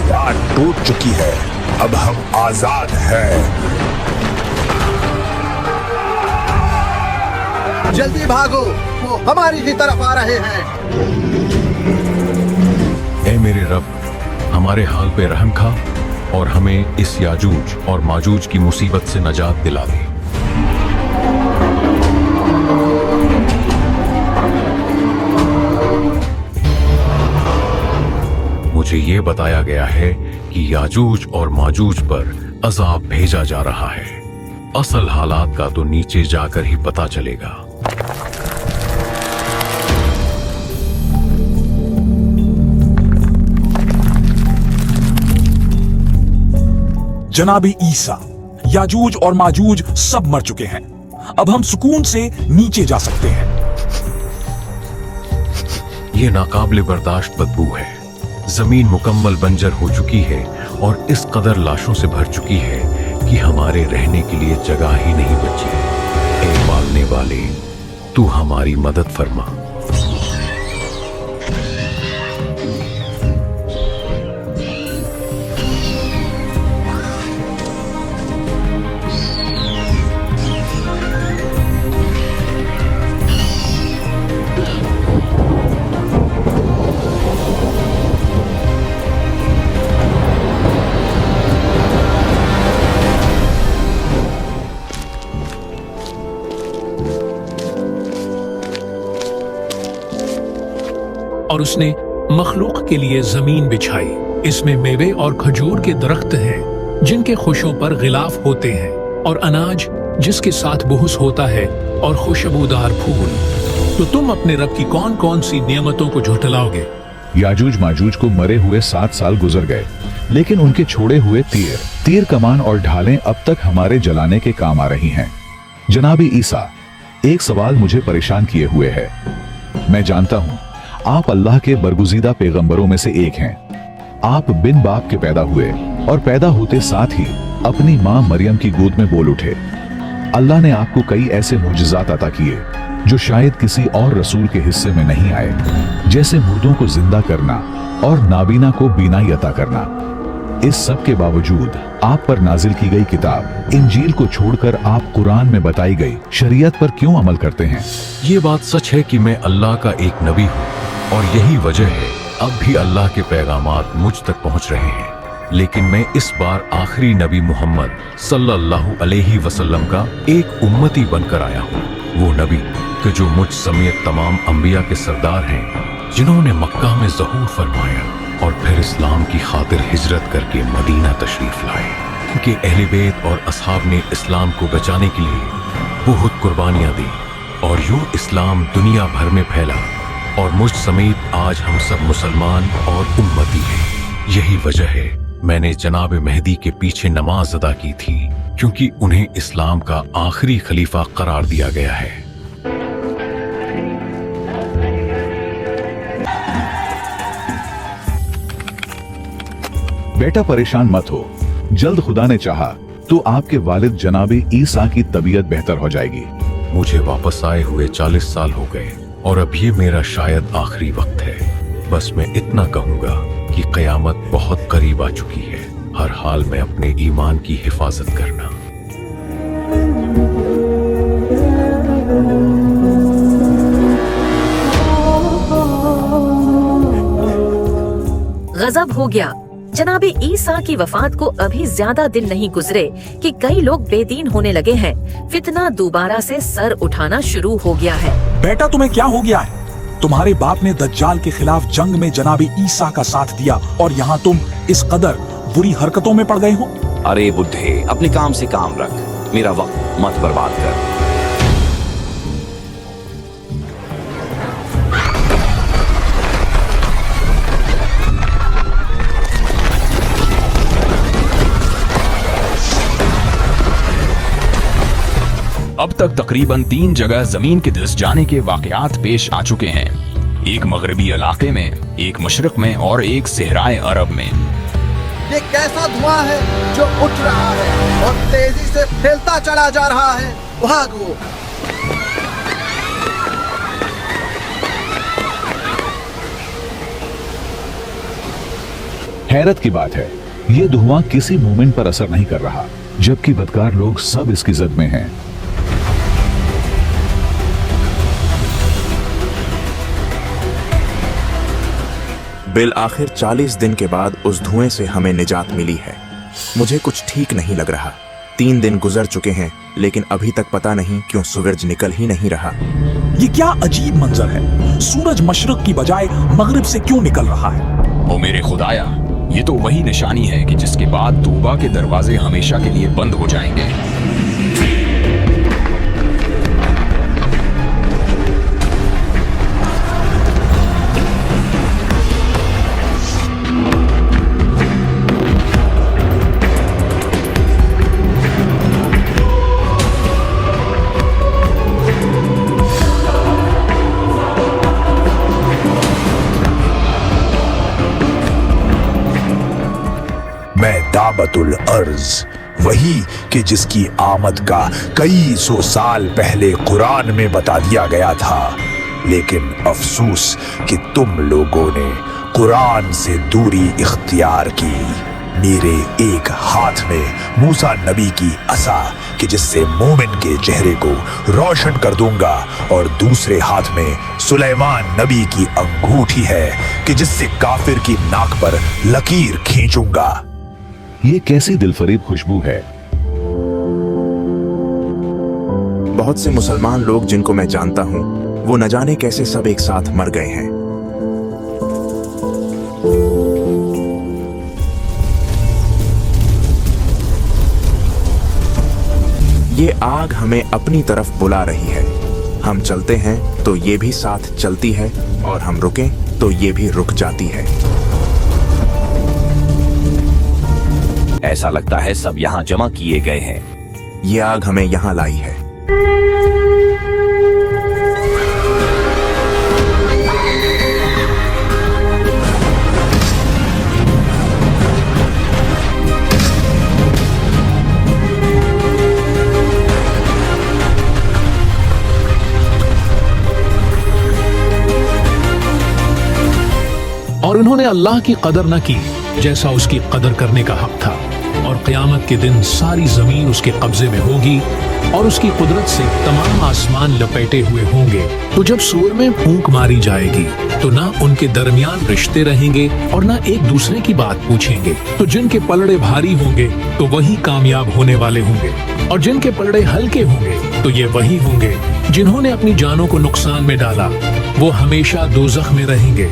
याद टूट चुकी है, अब हम आजाद हैं। जल्दी भागो, वो हमारी ही तरफ आ रहे हैं। ऐ मेरे रब, हमारे हाल पे रहम खा और हमें इस याजूज और माजूज की मुसीबत से नजात दिला दे। मुझे ये बताया गया है कि याजूज और माजूज पर अजाब भेजा जा रहा है। असल हालात का तो नीचे जाकर ही पता चलेगा। जनाबे ईसा, याजूज और माजूज सब मर चुके हैं। अब हम सुकून से नीचे जा सकते हैं। ये नाकाबिले बर्दाश्त बदबू है। जमीन मुकम्मल बंजर हो चुकी है और इस कदर लाशों से भर चुकी है कि हमारे रहने के लिए जगह ही नहीं बची। ऐ पालने वाले, तू हमारी मदद फरमा। और उसने मखलूक के लिए जमीन बिछाई। इसमें मेवे और खजूर के दरख्त हैं जिनके खुशों पर गिलाफ होते हैं, और अनाज जिसके साथ बुहुस होता है, और खुशबूदार फूल। तो तुम अपने रब की कौन कौन सी नियमतों को झुठलाओगे? याजूज माजूज को मरे हुए 7 साल गुजर गए, लेकिन उनके छोड़े हुए तीर कमान और ढालें अब तक हमारे जलाने के काम आ रही हैं। जनाबी ईसा, एक सवाल मुझे परेशान किए हुए है। मैं जानता हूँ आप अल्लाह के बरगुज़ीदा पैगंबरों में से एक हैं। आप बिन बाप के पैदा हुए और पैदा होते साथ ही अपनी माँ मरियम की गोद में बोल उठे। अल्लाह ने आपको कई ऐसे मुजज़ात अता किए जो शायद किसी और रसूल के हिस्से में नहीं आए, जैसे मुर्दों को जिंदा करना और नाबीना को बीनाई अता करना। इस सब के बावजूद आप पर नाजिल की गई किताब इंजील को छोड़कर आप कुरान में बताई गई शरीयत पर क्यों अमल करते हैं? ये बात सच है कि मैं अल्लाह का एक नबी हूँ और यही वजह है अब भी अल्लाह के पैगामात मुझ तक पहुँच रहे हैं। लेकिन मैं इस बार आखिरी नबी मोहम्मद सल्लल्लाहु अलैहि वसल्लम का एक उम्मती बनकर आया हूँ। वो नबी कि जो मुझ समेत तमाम अंबिया के सरदार हैं, जिन्होंने मक्का में ज़हूर फरमाया और फिर इस्लाम की खातिर हिजरत करके मदीना तशरीफ लाए। उनके अहले बैत और असहाब ने इस्लाम को बचाने के लिए बहुत कुर्बानियाँ दी और यूं इस्लाम दुनिया भर में फैला और मुझ समेत आज हम सब मुसलमान और उम्मती हैं। यही वजह है मैंने जनाब मेहदी के पीछे नमाज अदा की थी, क्योंकि उन्हें इस्लाम का आखिरी खलीफा करार दिया गया है। बेटा परेशान मत हो, जल्द खुदा ने चाहा तो आपके वालिद जनाबे ईसा की तबीयत बेहतर हो जाएगी। मुझे वापस आए हुए 40 साल हो गए और अब ये मेरा शायद आखिरी वक्त है। बस मैं इतना कहूंगा कि क़यामत बहुत करीब आ चुकी है। हर हाल में अपने ईमान की हिफाजत करना। गजब हो गया। जनाबे ईसा की वफात को अभी ज्यादा दिन नहीं गुजरे कि कई लोग बेदीन होने लगे हैं। फितना दोबारा से सर उठाना शुरू हो गया है। बेटा तुम्हें क्या हो गया है? तुम्हारे बाप ने दज्जाल के खिलाफ जंग में जनाबे ईसा का साथ दिया और यहाँ तुम इस कदर बुरी हरकतों में पड़ गए हो। अरे बुद्धे, अपने काम से काम रख, मेरा वक्त मत बर्बाद कर। अब तक तकरीबन 3 जगह जमीन के धंस जाने के वाकयात पेश आ चुके हैं। एक मगरबी इलाके में, एक मशरक में और एक सहराए अरब में। ये कैसा धुआं है जो उठ रहा है और तेजी से फैलता चला जा रहा है? भागो! हैरत की बात है, ये धुआं किसी मोमिन पर असर नहीं कर रहा, जबकि बदकार लोग सब इसकी जद में हैं। बिल आखिर 40 दिन के बाद उस धुएं से हमें निजात मिली है। मुझे कुछ ठीक नहीं लग रहा। 3 दिन गुजर चुके हैं, लेकिन अभी तक पता नहीं क्यों सूरज निकल ही नहीं रहा। ये क्या अजीब मंजर है, सूरज मशरक की बजाय मगरिब से क्यों निकल रहा है? ओ मेरे खुदाया, ये तो वही निशानी है कि जिसके बाद तौबा के दरवाजे हमेशा के लिए बंद हो जाएंगे। मैं दाबतुल अर्ज, वही कि जिसकी आमद का कई सौ साल पहले कुरान में बता दिया गया था, लेकिन अफसोस कि तुम लोगों ने कुरान से दूरी इख्तियार की। मेरे एक हाथ में मूसा नबी की असा कि जिससे मोमिन के चेहरे को रोशन कर दूंगा, और दूसरे हाथ में सुलेमान नबी की अंगूठी है कि जिससे काफिर की नाक पर लकीर खींचूंगा। ये कैसी दिलफरीब खुशबू है। बहुत से मुसलमान लोग जिनको मैं जानता हूँ, वो न जाने कैसे सब एक साथ मर गए हैं। ये आग हमें अपनी तरफ बुला रही है। हम चलते हैं तो ये भी साथ चलती है, और हम रुकें तो ये भी रुक जाती है। ऐसा लगता है सब यहाँ जमा किए गए हैं। ये आग हमें यहाँ लाई है। और उन्होंने अल्लाह की कदर न की जैसा उसकी कदर करने का हक था, और क़यामत के दिन सारी जमीन उसके कब्जे में होगी और उसकी कुदरत से तमाम आसमान लपेटे हुए होंगे। तो जब सूर में फूंक मारी जाएगी तो ना उनके दरमियान रिश्ते रहेंगे और ना एक दूसरे की बात पूछेंगे। तो जिनके पलड़े भारी होंगे तो वही कामयाब होने वाले होंगे, और जिनके पलड़े हल्के होंगे तो ये वही होंगे जिन्होंने अपनी जानों को नुकसान में डाला। वो हमेशा दोज़ख में रहेंगे।